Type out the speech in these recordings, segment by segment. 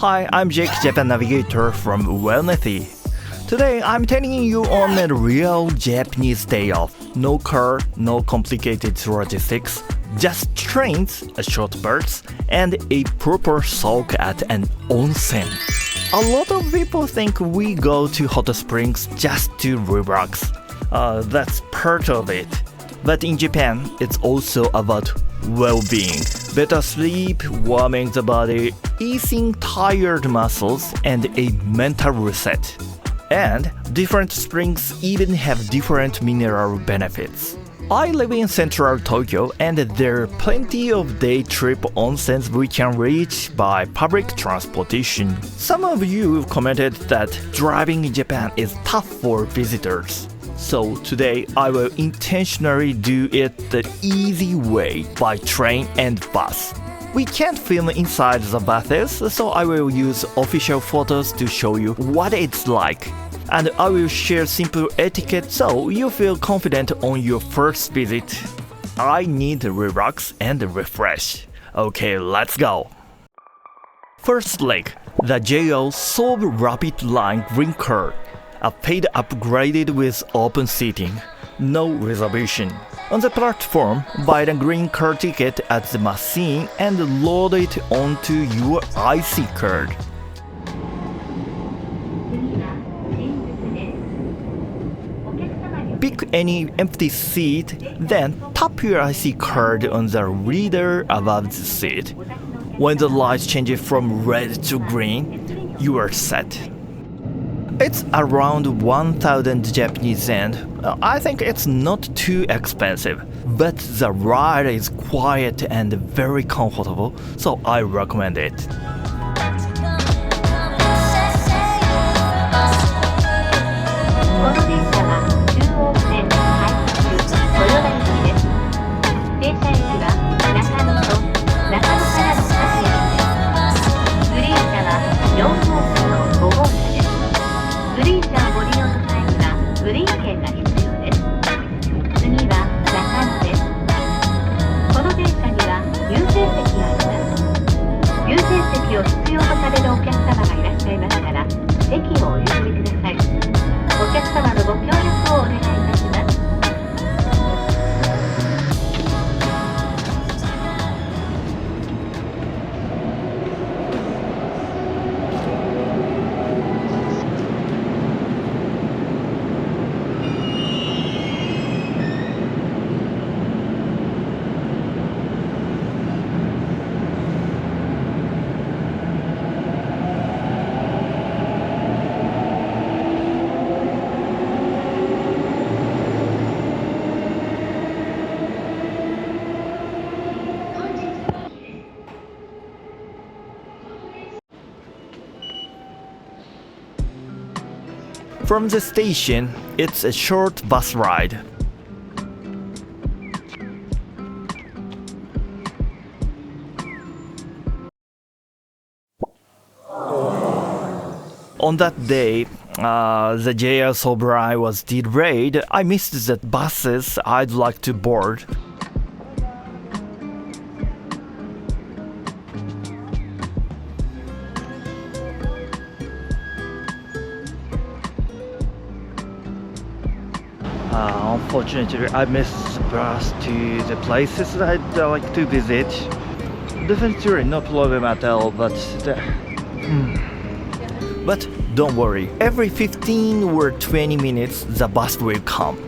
Hi, I'm Jake, Japan Navigator from Wellnessy. Today I'm telling you on a real Japanese day off. No car, no complicated logistics, just trains, short berths, and a proper soak at an onsen. A lot of people think we go to hot springs just to relax. That's part of it. But in Japan, it's also about well-being. Better sleep, warming the body, easing tired muscles, and a mental reset. And different springs even have different mineral benefits. I live in central Tokyo and there are plenty of day trip onsens we can reach by public transportation. Some of you commented that driving in Japan is tough for visitors. So today I will intentionally do it the easy way by train and bus. We can't film inside the buses, so I will use official photos to show you what it's like. And I will share simple etiquette so you feel confident on your first visit. I need to relax and refresh. Okay, let's go. First leg, the JO Sōbu Rapid Line Green Card. A paid upgraded with open seating. No reservation. On the platform, buy the green card ticket at the machine and load it onto your IC card. Pick any empty seat, then tap your IC card on the reader above the seat. When the lights change from red to green, you are set. It's around 1,000 Japanese yen. I think it's not too expensive, but the ride is quiet and very comfortable, so I recommend it. From the station, it's a short bus ride. On that day, the JR Sōbu line was delayed. I missed the buses I'd like to board. Unfortunately, I missed the bus to the places I'd like to visit. Definitely no problem at all, but don't worry, every 15 or 20 minutes the bus will come.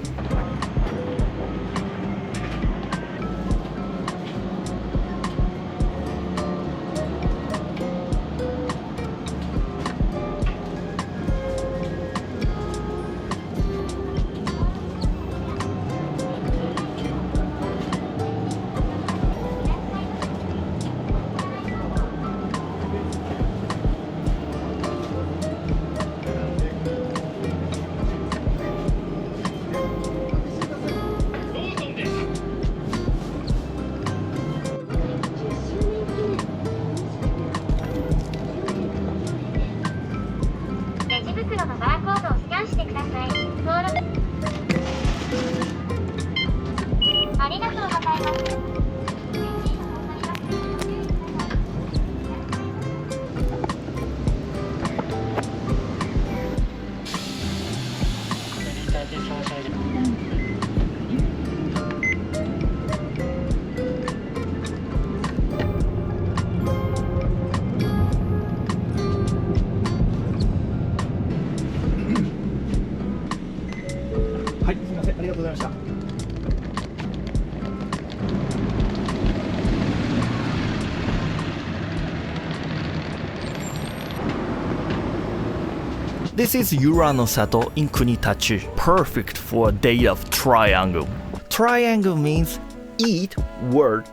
This is Yura no Sato in Kunitachi, perfect for a day of triangle. Triangle means eat, work,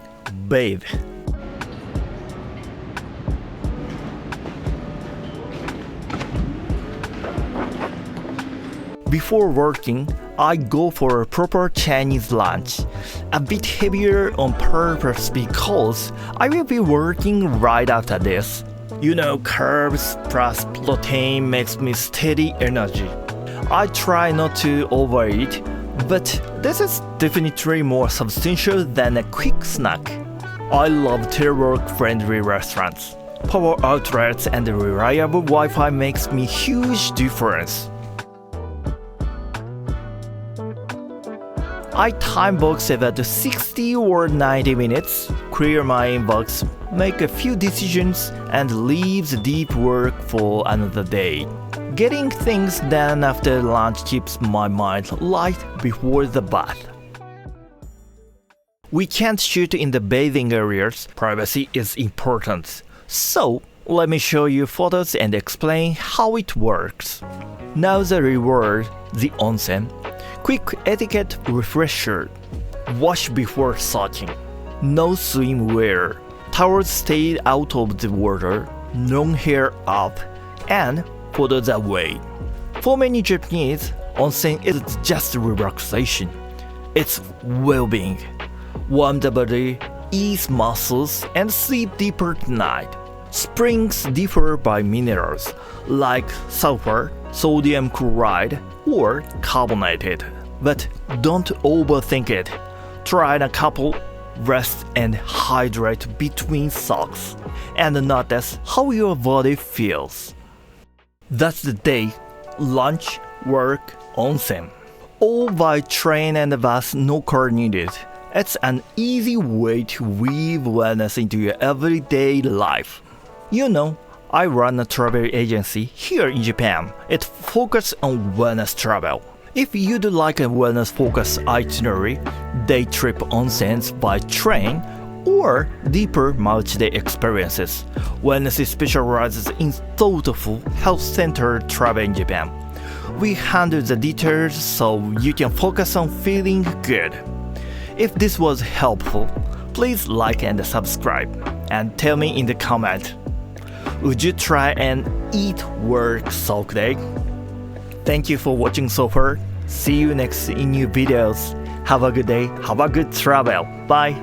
bathe. Before working, I go for a proper Chinese lunch, a bit heavier on purpose because I will be working right after this. You know, carbs plus protein makes me steady energy. I try not to overeat, but this is definitely more substantial than a quick snack. I love telework-friendly restaurants. Power outlets and reliable Wi-Fi makes me huge difference. I time box about 60 or 90 minutes, clear my inbox, make a few decisions, and leave the deep work for another day. Getting things done after lunch keeps my mind light before the bath. We can't shoot in the bathing areas, privacy is important. So, let me show you photos and explain how it works. Now the reward, the onsen. Quick etiquette refresher. Wash before soaking. No swimwear. Towels stay out of the water. Long hair up. And photos away. For many Japanese, onsen isn't just relaxation. It's well-being. Warm the body, ease muscles, and sleep deeper tonight. Springs differ by minerals, like sulfur, sodium chloride, or carbonated. But don't overthink it. Try a couple, rest and hydrate between soaks, and notice how your body feels. That's the day. Lunch, work, onsen. All by train and bus, no car needed. It's an easy way to weave wellness into your everyday life. You know, I run a travel agency here in Japan. It focuses on wellness travel. If you'd like a wellness-focused itinerary, day trip onsens by train, or deeper multi-day experiences, Wellness specializes in thoughtful, health-centered travel in Japan. We handle the details so you can focus on feeling good. If this was helpful, please like and subscribe, and tell me in the comment. Would you try an eat work soak day? Thank you for watching so far. See you next in new videos. Have a good day. Have a good travel. Bye.